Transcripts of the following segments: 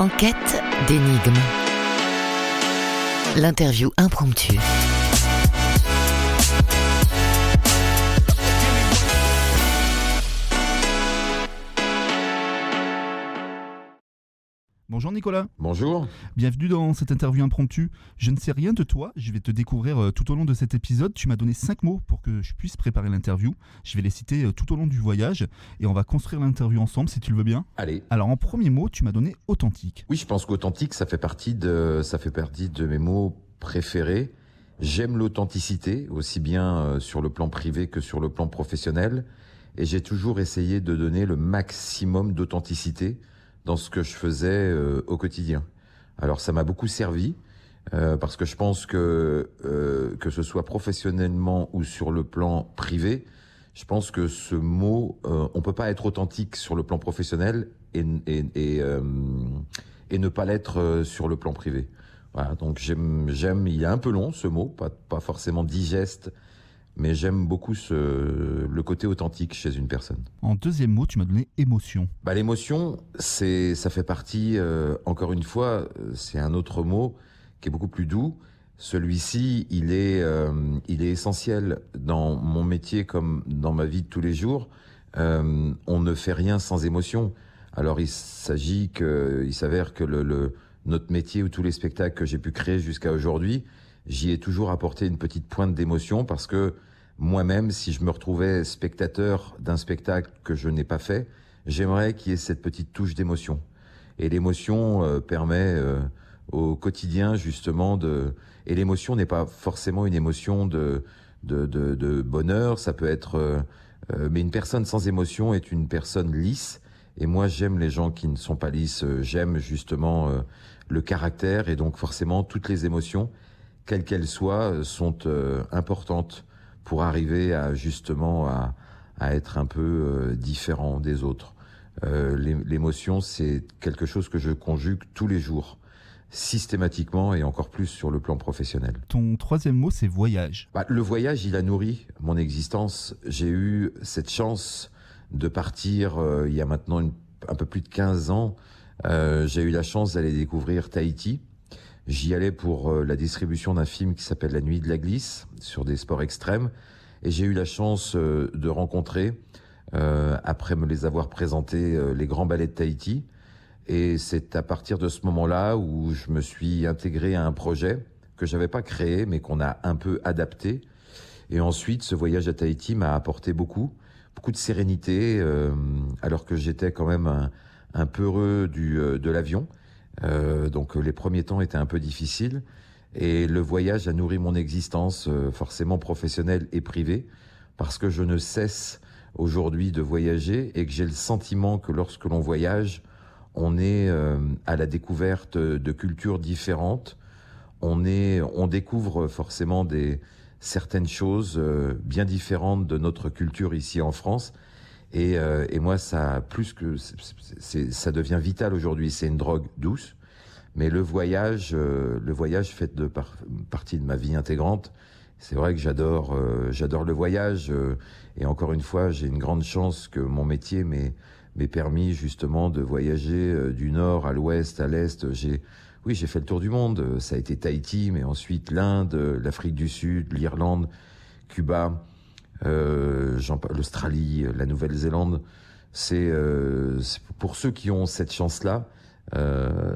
En quête d'énigmes. L'interview impromptue. Bonjour Nicolas. Bonjour. Bienvenue dans cette interview impromptue. Je ne sais rien de toi, je vais te découvrir tout au long de cet épisode. Tu m'as donné 5 mots pour que je puisse préparer l'interview. Je vais les citer tout au long du voyage et on va construire l'interview ensemble si tu le veux bien. Allez. Alors en premier mot, tu m'as donné authentique. Oui, je pense qu'authentique, ça fait partie de mes mots préférés. J'aime l'authenticité, aussi bien sur le plan privé que sur le plan professionnel. Et j'ai toujours essayé de donner le maximum d'authenticité dans ce que je faisais au quotidien. Alors ça m'a beaucoup servi parce que je pense que ce soit professionnellement ou sur le plan privé, je pense que ce mot, on peut pas être authentique sur le plan professionnel et ne pas l'être sur le plan privé. Voilà, donc j'aime, il est un peu long ce mot, pas forcément digeste, mais j'aime beaucoup le côté authentique chez une personne. En deuxième mot, tu m'as donné émotion. L'émotion, ça fait partie, encore une fois, c'est un autre mot qui est beaucoup plus doux. Celui-ci, il est essentiel dans mon métier comme dans ma vie de tous les jours. On ne fait rien sans émotion. Alors il s'avère que notre métier ou tous les spectacles que j'ai pu créer jusqu'à aujourd'hui, j'y ai toujours apporté une petite pointe d'émotion parce que moi-même, si je me retrouvais spectateur d'un spectacle que je n'ai pas fait, j'aimerais qu'il y ait cette petite touche d'émotion. Et l'émotion permet au quotidien justement et l'émotion n'est pas forcément une émotion de bonheur, ça peut être... mais une personne sans émotion est une personne lisse. Et moi, j'aime les gens qui ne sont pas lisses. J'aime justement le caractère et donc forcément toutes les émotions, quelles qu'elles soient, sont importantes pour arriver à justement à être un peu différent des autres. L'émotion, c'est quelque chose que je conjugue tous les jours, systématiquement et encore plus sur le plan professionnel. Ton troisième mot, c'est voyage. Le voyage, il a nourri mon existence. J'ai eu cette chance de partir il y a maintenant un peu plus de 15 ans. J'ai eu la chance d'aller découvrir Tahiti. J'y allais pour la distribution d'un film qui s'appelle La Nuit de la Glisse, sur des sports extrêmes. Et j'ai eu la chance de rencontrer, après me les avoir présentés, les grands ballets de Tahiti. Et c'est à partir de ce moment-là où je me suis intégré à un projet que j'avais pas créé, mais qu'on a un peu adapté. Et ensuite, ce voyage à Tahiti m'a apporté beaucoup de sérénité, alors que j'étais quand même un peu heureux de l'avion. Donc les premiers temps étaient un peu difficiles et le voyage a nourri mon existence, forcément professionnelle et privée, parce que je ne cesse aujourd'hui de voyager et que j'ai le sentiment que lorsque l'on voyage, on est à la découverte de cultures différentes. On découvre forcément certaines choses bien différentes de notre culture ici en France. Et moi, ça devient vital aujourd'hui. C'est une drogue douce, mais le voyage fait partie de ma vie intégrante. C'est vrai que j'adore le voyage. Et encore une fois, j'ai une grande chance que mon métier m'ait permis justement de voyager du nord à l'ouest, à l'est. J'ai fait le tour du monde. Ça a été Tahiti, mais ensuite l'Inde, l'Afrique du Sud, l'Irlande, Cuba. L'Australie, la Nouvelle-Zélande, c'est pour ceux qui ont cette chance-là,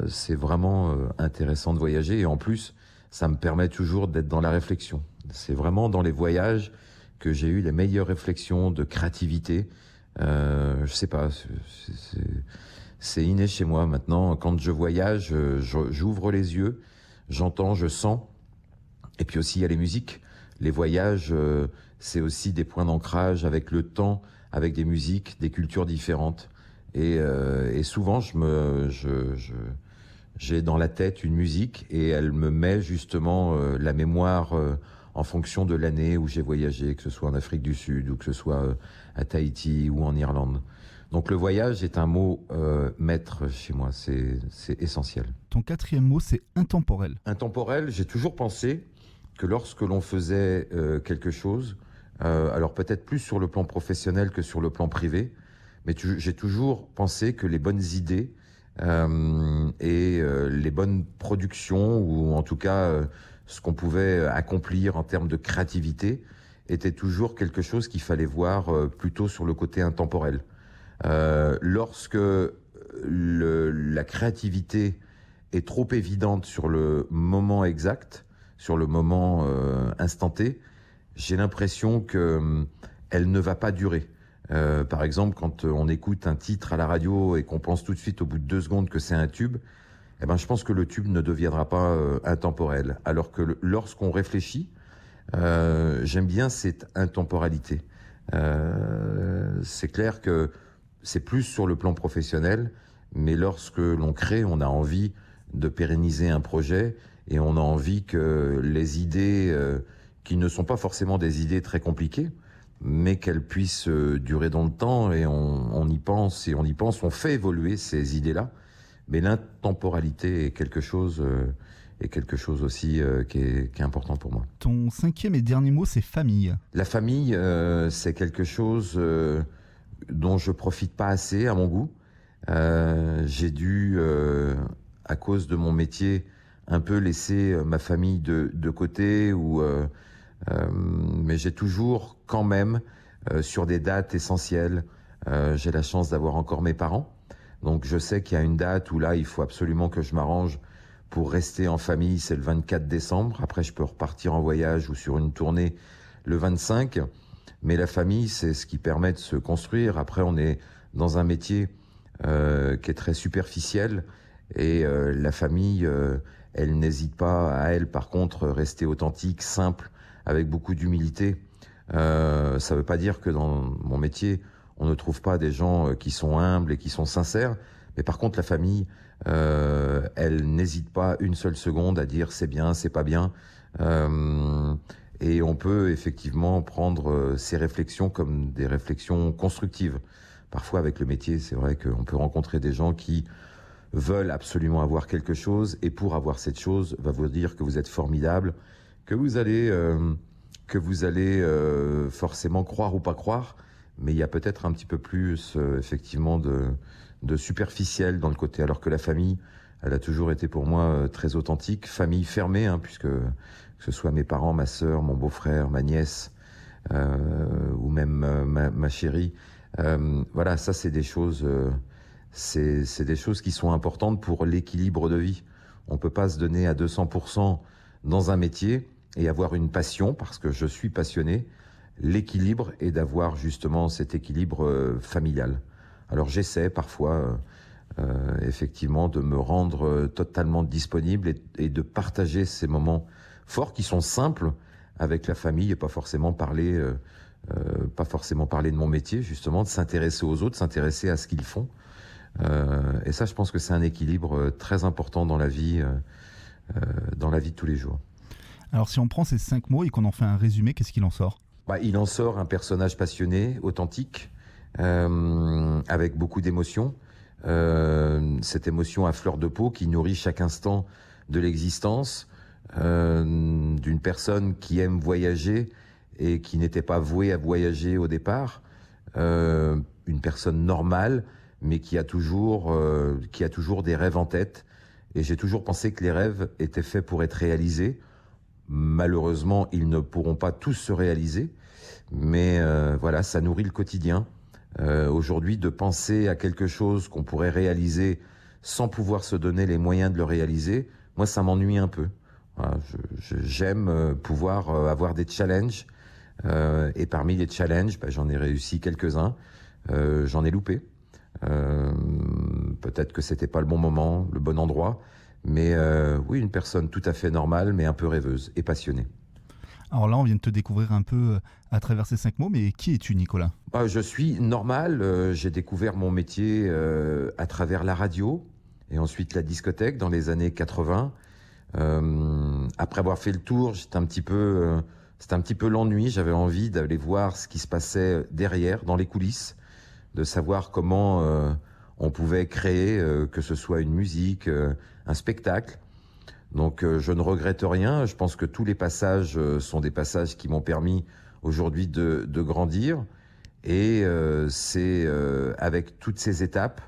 c'est vraiment intéressant de voyager et en plus, ça me permet toujours d'être dans la réflexion. C'est vraiment dans les voyages que j'ai eu les meilleures réflexions de créativité. Je sais pas, c'est inné chez moi maintenant. Quand je voyage, j'ouvre les yeux, j'entends, je sens, et puis aussi il y a les musiques. Les voyages, c'est aussi des points d'ancrage avec le temps, avec des musiques, des cultures différentes. Et souvent, j'ai dans la tête une musique et elle me met justement la mémoire en fonction de l'année où j'ai voyagé, que ce soit en Afrique du Sud ou que ce soit à Tahiti ou en Irlande. Donc le voyage est un mot maître chez moi, c'est essentiel. Ton quatrième mot, c'est intemporel. Intemporel, j'ai toujours pensé que lorsque l'on faisait quelque chose, alors peut-être plus sur le plan professionnel que sur le plan privé, mais j'ai toujours pensé que les bonnes idées les bonnes productions, ou en tout cas ce qu'on pouvait accomplir en termes de créativité, était toujours quelque chose qu'il fallait voir plutôt sur le côté intemporel. Lorsque la créativité est trop évidente sur le moment exact, sur le moment instanté, j'ai l'impression qu'elle ne va pas durer. Par exemple, quand on écoute un titre à la radio et qu'on pense tout de suite au bout de 2 secondes que c'est un tube, eh ben, je pense que le tube ne deviendra pas intemporel. Alors que lorsqu'on réfléchit, j'aime bien cette intemporalité. C'est clair que c'est plus sur le plan professionnel, mais lorsque l'on crée, on a envie de pérenniser un projet et on a envie que les idées, qui ne sont pas forcément des idées très compliquées, mais qu'elles puissent durer dans le temps, et on y pense, on fait évoluer ces idées-là. Mais l'intemporalité est quelque chose aussi qui est important pour moi. Ton 5e et dernier mot, c'est famille. La famille, c'est quelque chose dont je profite pas assez à mon goût. J'ai dû, à cause de mon métier, un peu laisser ma famille de côté, mais j'ai toujours quand même, sur des dates essentielles, j'ai la chance d'avoir encore mes parents. Donc je sais qu'il y a une date où là, il faut absolument que je m'arrange pour rester en famille, c'est le 24 décembre. Après, je peux repartir en voyage ou sur une tournée le 25. Mais la famille, c'est ce qui permet de se construire. Après, on est dans un métier qui est très superficiel. Et la famille, elle n'hésite pas à, elle, par contre, rester authentique, simple, avec beaucoup d'humilité. Ça ne veut pas dire que dans mon métier, on ne trouve pas des gens qui sont humbles et qui sont sincères. Mais par contre, la famille, elle n'hésite pas une seule seconde à dire c'est bien, c'est pas bien. Et on peut effectivement prendre ces réflexions comme des réflexions constructives. Parfois, avec le métier, c'est vrai qu'on peut rencontrer des gens qui veulent absolument avoir quelque chose, et pour avoir cette chose, va vous dire que vous êtes formidable, que vous allez forcément croire ou pas croire, mais il y a peut-être un petit peu plus effectivement de superficiel dans le côté, alors que la famille, elle a toujours été pour moi très authentique, famille fermée, puisque que ce soit mes parents, ma sœur, mon beau-frère, ma nièce, ou même ma chérie. Voilà, ça c'est des choses, c'est des choses qui sont importantes pour l'équilibre de vie. On peut pas se donner à 200% dans un métier et avoir une passion, parce que je suis passionné. L'équilibre est d'avoir justement cet équilibre familial. Alors j'essaie parfois effectivement de me rendre totalement disponible et de partager ces moments forts qui sont simples avec la famille, et pas forcément parler de mon métier, justement, de s'intéresser aux autres, s'intéresser à ce qu'ils font. Et ça, je pense que c'est un équilibre très important dans la vie de tous les jours. Alors si on prend ces 5 mots et qu'on en fait un résumé, qu'est-ce qu'il en sort ? Il en sort un personnage passionné, authentique, avec beaucoup d'émotions. Cette émotion à fleur de peau qui nourrit chaque instant de l'existence, d'une personne qui aime voyager et qui n'était pas vouée à voyager au départ, une personne normale, mais qui a toujours des rêves en tête. Et j'ai toujours pensé que les rêves étaient faits pour être réalisés. Malheureusement, ils ne pourront pas tous se réaliser, mais voilà, ça nourrit le quotidien. Aujourd'hui, de penser à quelque chose qu'on pourrait réaliser sans pouvoir se donner les moyens de le réaliser, moi, ça m'ennuie un peu. Voilà, j'aime pouvoir avoir des challenges, et parmi les challenges, j'en ai réussi quelques-uns, j'en ai loupé. Peut-être que c'était pas le bon moment, le bon endroit, mais oui, une personne tout à fait normale, mais un peu rêveuse et passionnée. Alors là, on vient de te découvrir un peu à travers ces 5 mots, mais qui es-tu, Nicolas ? Je suis normal, j'ai découvert mon métier à travers la radio et ensuite la discothèque dans les années 80. Après avoir fait le tour, c'était un petit peu l'ennui, j'avais envie d'aller voir ce qui se passait derrière, dans les coulisses, de savoir comment on pouvait créer, que ce soit une musique, un spectacle. Donc je ne regrette rien, je pense que tous les passages sont des passages qui m'ont permis aujourd'hui de grandir. Et c'est avec toutes ces étapes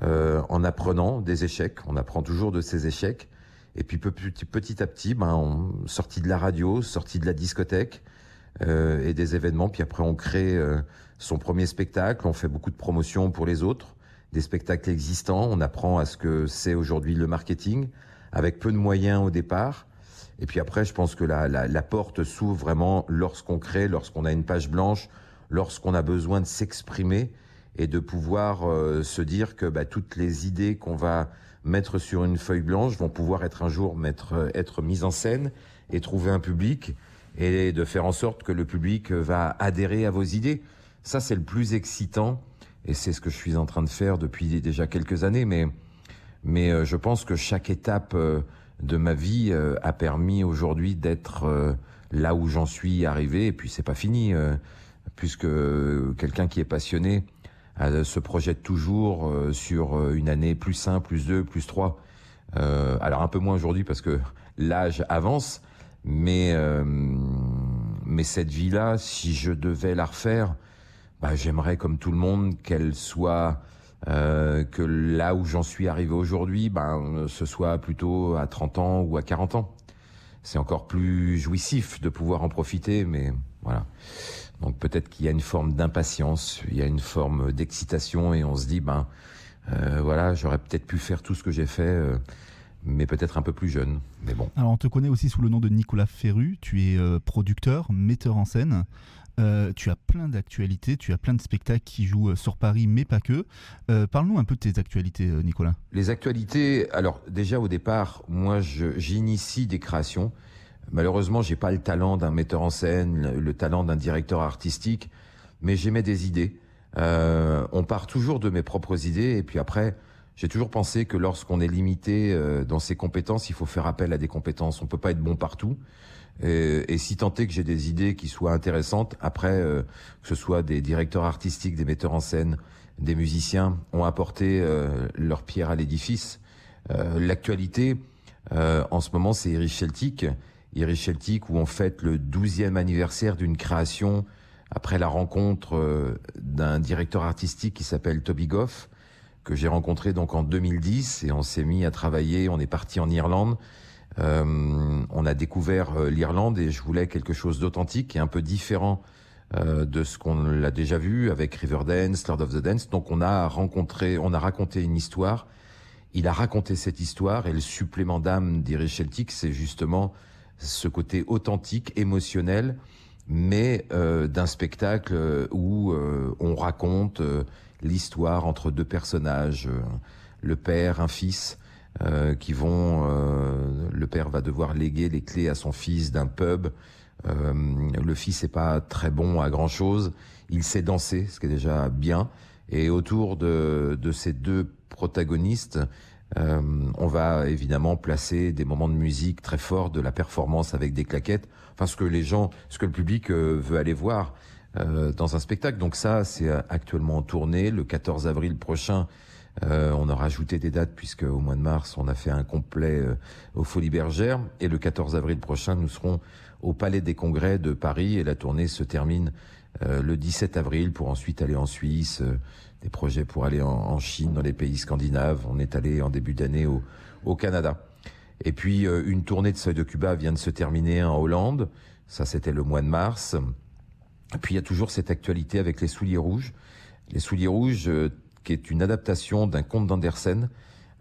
en apprenant des échecs. On apprend toujours de ses échecs. Et puis petit à petit, sorti de la radio, sorti de la discothèque et des événements. Puis après, on crée son premier spectacle. On fait beaucoup de promotions pour les autres, des spectacles existants. On apprend à ce que c'est aujourd'hui le marketing, avec peu de moyens au départ. Et puis après, je pense que la porte s'ouvre vraiment lorsqu'on crée, lorsqu'on a une page blanche, lorsqu'on a besoin de s'exprimer et de pouvoir se dire que toutes les idées qu'on va mettre sur une feuille blanche vont pouvoir être un jour être mises en scène et trouver un public et de faire en sorte que le public va adhérer à vos idées. Ça, c'est le plus excitant et c'est ce que je suis en train de faire depuis déjà quelques années. Mais je pense que chaque étape de ma vie a permis aujourd'hui d'être là où j'en suis arrivé. Et puis, c'est pas fini, puisque quelqu'un qui est passionné se projette toujours sur une année plus 1, plus 2, plus 3. Alors un peu moins aujourd'hui parce que l'âge avance, mais cette vie-là, si je devais la refaire, j'aimerais comme tout le monde qu'elle soit, que là où j'en suis arrivé aujourd'hui, ce soit plutôt à 30 ans ou à 40 ans. C'est encore plus jouissif de pouvoir en profiter, mais voilà. Donc peut-être qu'il y a une forme d'impatience, il y a une forme d'excitation et on se dit, j'aurais peut-être pu faire tout ce que j'ai fait, mais peut-être un peu plus jeune. Mais bon. Alors on te connaît aussi sous le nom de Nicolas Ferru, tu es producteur, metteur en scène. Tu as plein d'actualités, tu as plein de spectacles qui jouent sur Paris, mais pas que. Parle-nous un peu de tes actualités, Nicolas. Les actualités, alors déjà au départ, moi j'initie des créations. Malheureusement, j'ai pas le talent d'un metteur en scène, le talent d'un directeur artistique, mais j'émets des idées. On part toujours de mes propres idées, et puis après, j'ai toujours pensé que lorsqu'on est limité dans ses compétences, il faut faire appel à des compétences. On peut pas être bon partout. Et si tant est que j'ai des idées qui soient intéressantes, après, que ce soit des directeurs artistiques, des metteurs en scène, des musiciens, ont apporté leur pierre à l'édifice. L'actualité, en ce moment, c'est Iris Celtic. Iris Celtic, où on fête le 12e anniversaire d'une création après la rencontre d'un directeur artistique qui s'appelle Toby Goff, que j'ai rencontré donc en 2010, et on s'est mis à travailler, on est parti en Irlande. On a découvert l'Irlande et je voulais quelque chose d'authentique et un peu différent de ce qu'on l'a déjà vu avec Riverdance, Lord of the Dance. Donc on a raconté une histoire. Il a raconté cette histoire et le supplément d'âme d'Iris Celtic, c'est justement ce côté authentique, émotionnel, mais d'un spectacle où on raconte l'histoire entre deux personnages, le père, un fils, le père va devoir léguer les clés à son fils d'un pub. Le fils est pas très bon à grand chose. Il sait danser, ce qui est déjà bien. Et autour de ces deux protagonistes, on va évidemment placer des moments de musique très forts, de la performance avec des claquettes. Enfin, ce que le public veut aller voir dans un spectacle. Donc ça, c'est actuellement en tournée. Le 14 avril prochain, on a rajouté des dates puisque au mois de mars, on a fait un complet aux Folies Bergères. Et le 14 avril prochain, nous serons au Palais des Congrès de Paris et la tournée se termine le 17 avril pour ensuite aller en Suisse, des projets pour aller en Chine, dans les pays scandinaves. On est allé en début d'année au Canada. Et puis une tournée de Seuil de Cuba vient de se terminer en Hollande. Ça, c'était le mois de mars. Et puis il y a toujours cette actualité avec Les Souliers Rouges. Les Souliers Rouges, qui est une adaptation d'un conte d'Andersen,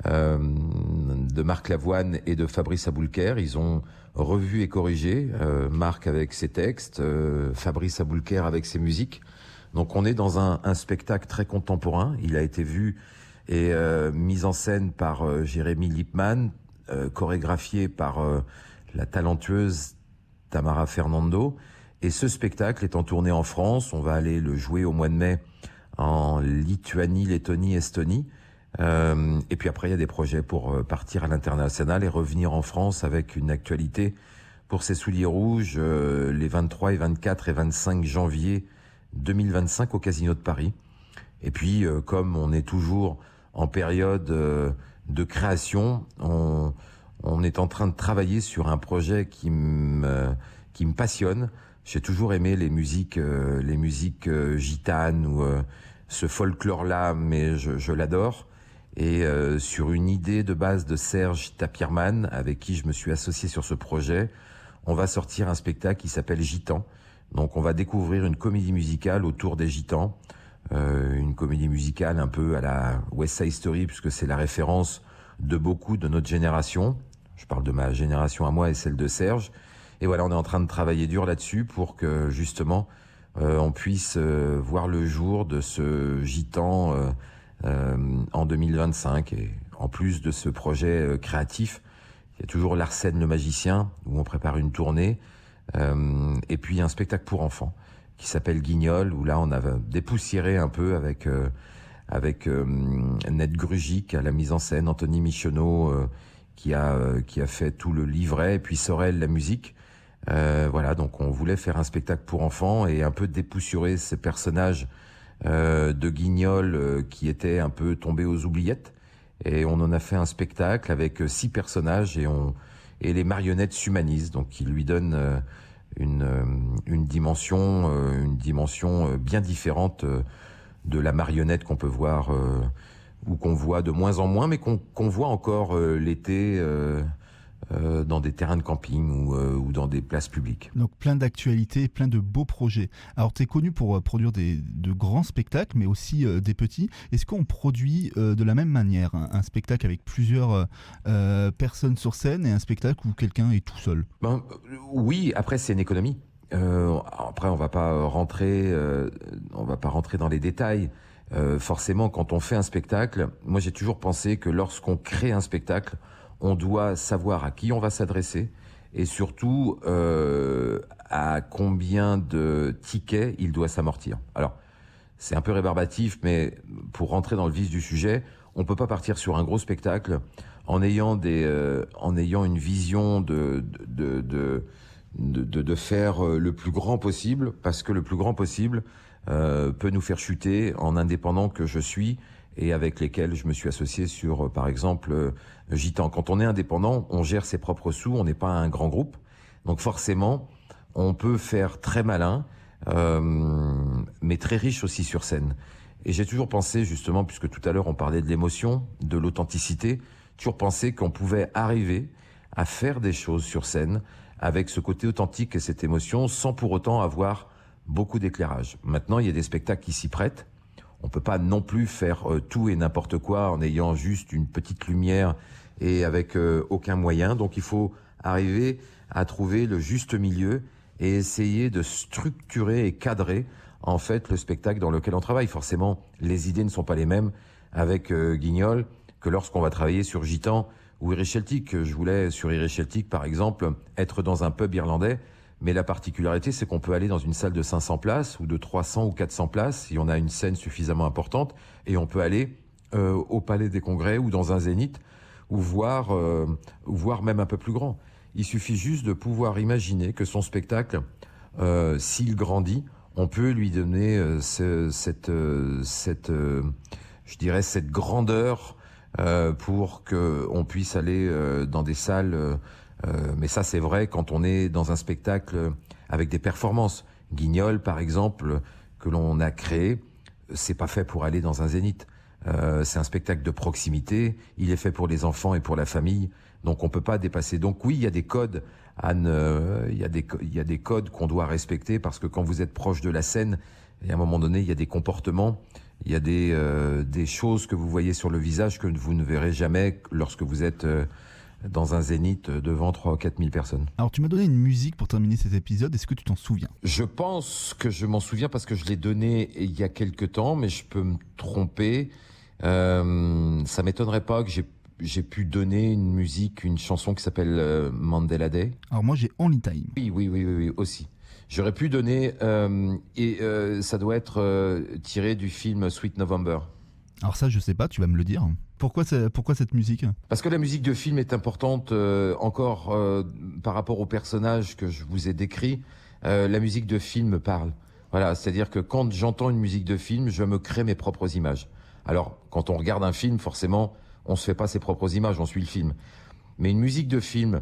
de Marc Lavoine et de Fabrice Aboulker. Ils ont revu et corrigé, Marc avec ses textes, Fabrice Aboulker avec ses musiques. Donc on est dans un spectacle très contemporain. Il a été vu et mis en scène par Jérémy Lippmann, chorégraphié par la talentueuse Tamara Fernando. Et ce spectacle est en tournée en France. On va aller le jouer au mois de mai en Lituanie, Lettonie, Estonie. Et puis après, il y a des projets pour partir à l'international et revenir en France avec une actualité pour ces Souliers Rouges les 23 et 24 et 25 janvier 2025 au Casino de Paris. Et puis, comme on est toujours en période de création, on est en train de travailler sur un projet qui me passionne. J'ai toujours aimé les musiques gitanes ou ce folklore-là, mais je l'adore. Et sur une idée de base de Serge Tapierman, avec qui je me suis associé sur ce projet, on va sortir un spectacle qui s'appelle Gitan. Donc on va découvrir une comédie musicale autour des gitans, une comédie musicale un peu à la West Side Story, puisque c'est la référence de beaucoup de notre génération. Je parle de ma génération à moi et celle de Serge. Et voilà, on est en train de travailler dur là-dessus pour que justement on puisse voir le jour de ce gitan en 2025. Et en plus de ce projet créatif, il y a toujours l'Arsène le magicien, où on prépare une tournée, et puis un spectacle pour enfants qui s'appelle Guignol, où là on a dépoussiéré un peu avec Ned Grugic à la mise en scène, Anthony Michonneau qui a fait tout le livret, et puis Sorel la musique. Voilà, donc on voulait faire un spectacle pour enfants et un peu dépoussiérer ces personnages de Guignol qui étaient un peu tombés aux oubliettes. Et on en a fait un spectacle avec 6 personnages et les marionnettes s'humanisent, donc qui lui donnent une dimension bien différente de la marionnette qu'on peut voir ou qu'on voit de moins en moins, mais qu'on voit encore l'été dans des terrains de camping ou dans des places publiques. Donc plein d'actualités, plein de beaux projets. Alors tu es connu pour produire de grands spectacles, mais aussi des petits. Est-ce qu'on produit de la même manière un spectacle avec plusieurs personnes sur scène et un spectacle où quelqu'un est tout seul? Oui, après c'est une économie. Après on va pas rentrer dans les détails. Forcément, quand on fait un spectacle, moi j'ai toujours pensé que lorsqu'on crée un spectacle, on doit savoir à qui on va s'adresser et surtout à combien de tickets il doit s'amortir. Alors, c'est un peu rébarbatif, mais pour rentrer dans le vif du sujet, on peut pas partir sur un gros spectacle en ayant une vision de faire le plus grand possible, parce que le plus grand possible peut nous faire chuter en indépendant que je suis et avec lesquels je me suis associé sur, par exemple, Gitan. Quand on est indépendant, on gère ses propres sous, on n'est pas un grand groupe. Donc forcément, on peut faire très malin, mais très riche aussi sur scène. Et j'ai toujours pensé, justement, puisque tout à l'heure on parlait de l'émotion, de l'authenticité, toujours pensé qu'on pouvait arriver à faire des choses sur scène avec ce côté authentique et cette émotion, sans pour autant avoir beaucoup d'éclairage. Maintenant, il y a des spectacles qui s'y prêtent. On peut pas non plus faire tout et n'importe quoi en ayant juste une petite lumière et avec aucun moyen. Donc il faut arriver à trouver le juste milieu et essayer de structurer et cadrer en fait le spectacle dans lequel on travaille. Forcément, les idées ne sont pas les mêmes avec Guignol que lorsqu'on va travailler sur Gitan ou Irish Celtic. Je voulais sur Irish Celtic par exemple être dans un pub irlandais. Mais la particularité, c'est qu'on peut aller dans une salle de 500 places ou de 300 ou 400 places si on a une scène suffisamment importante, et on peut aller au Palais des Congrès ou dans un zénith ou voir même un peu plus grand. Il suffit juste de pouvoir imaginer que son spectacle, s'il grandit, on peut lui donner cette grandeur pour qu'on puisse aller dans des salles. Mais ça, c'est vrai quand on est dans un spectacle avec des performances. Guignol, par exemple, que l'on a créé, c'est pas fait pour aller dans un zénith. C'est un spectacle de proximité. Il est fait pour les enfants et pour la famille. Donc, on peut pas dépasser. Donc, oui, il y a des codes, Anne. Il y a des codes qu'on doit respecter parce que quand vous êtes proche de la scène, et à un moment donné, il y a des comportements, il y a des choses que vous voyez sur le visage que vous ne verrez jamais lorsque vous êtes dans un zénith devant 3 ou 4 000 personnes. Alors tu m'as donné une musique pour terminer cet épisode, est-ce que tu t'en souviens? Je pense que je m'en souviens parce que je l'ai donnée il y a quelque temps, mais je peux me tromper. Ça m'étonnerait pas que j'ai pu donner une chanson qui s'appelle Mandela Day. Alors moi j'ai Only Time. Oui, aussi. J'aurais pu donner, ça doit être tiré du film Sweet November. Alors ça je sais pas, tu vas me le dire. Pourquoi cette musique? Parce que la musique de film est importante encore par rapport aux personnages que je vous ai décrits. La musique de film me parle. Voilà, c'est-à-dire que quand j'entends une musique de film, je me crée mes propres images. Alors, quand on regarde un film, forcément, on se fait pas ses propres images, on suit le film. Mais une musique de film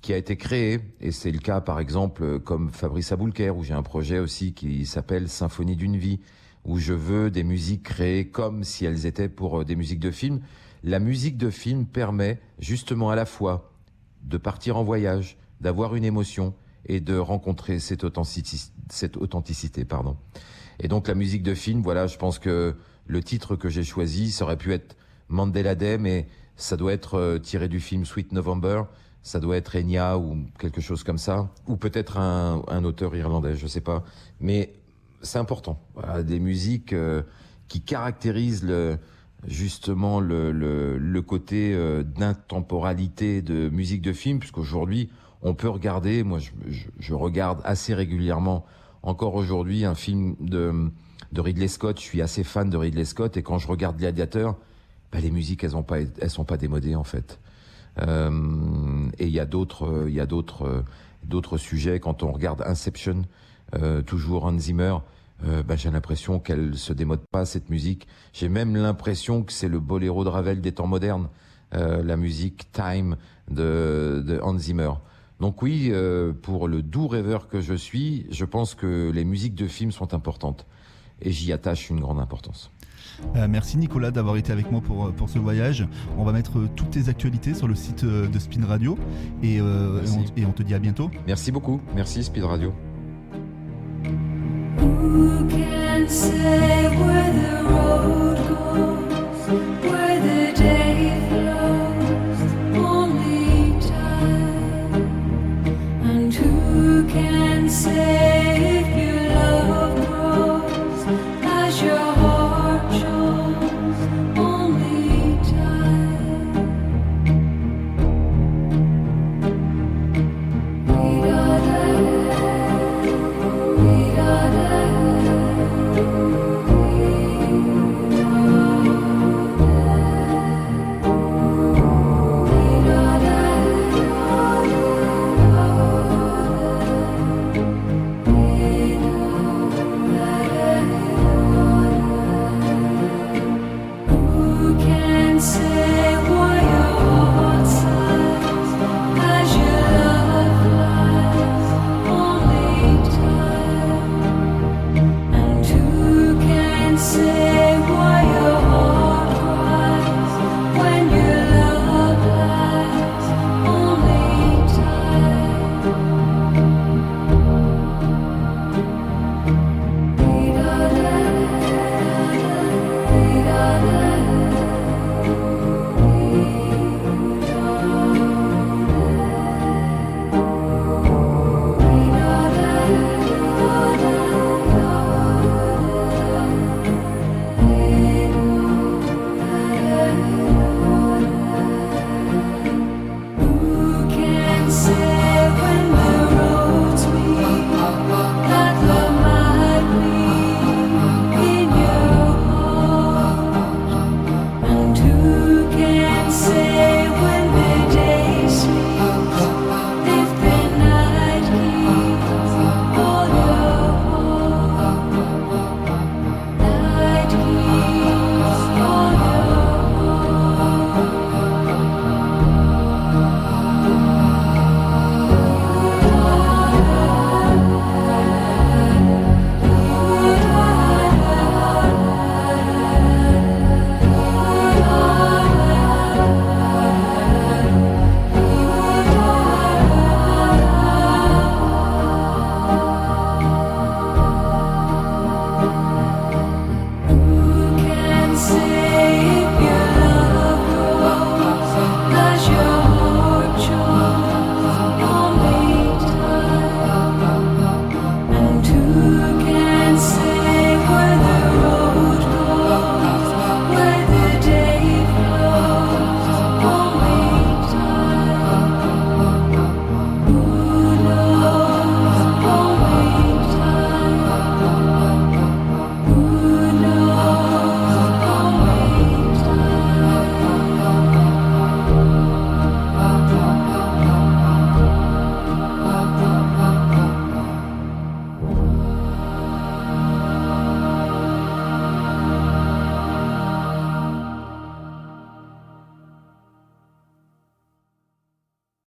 qui a été créée, et c'est le cas par exemple comme Fabrice Aboulker, où j'ai un projet aussi qui s'appelle Symphonie d'une vie, où je veux des musiques créées comme si elles étaient pour des musiques de film. la musique de film permet justement à la fois de partir en voyage, d'avoir une émotion et de rencontrer cette authenticité. Et donc la musique de film, voilà, je pense que le titre que j'ai choisi, ça aurait pu être Mandela Day, mais ça doit être tiré du film Sweet November, ça doit être Enya ou quelque chose comme ça, ou peut-être un auteur irlandais, je sais pas. Mais c'est important, voilà, des musiques qui caractérisent justement le côté d'intemporalité de musique de film, puisqu'aujourd'hui, on peut regarder, moi je regarde assez régulièrement, encore aujourd'hui, un film de Ridley Scott. Je suis assez fan de Ridley Scott, et quand je regarde Gladiator, les musiques, elles sont pas démodées en fait. Et il y a d'autres sujets. Quand on regarde Inception, toujours Hans Zimmer, j'ai l'impression qu'elle se démode pas, cette musique. J'ai même l'impression que c'est le boléro de Ravel des temps modernes, la musique Time de Hans Zimmer. Donc oui, pour le doux rêveur que je suis, je pense que les musiques de films sont importantes. Et j'y attache une grande importance. Merci Nicolas d'avoir été avec moi pour ce voyage. On va mettre toutes tes actualités sur le site de Spin Radio et on te dit à bientôt. Merci beaucoup, merci Speed Radio. Who can say where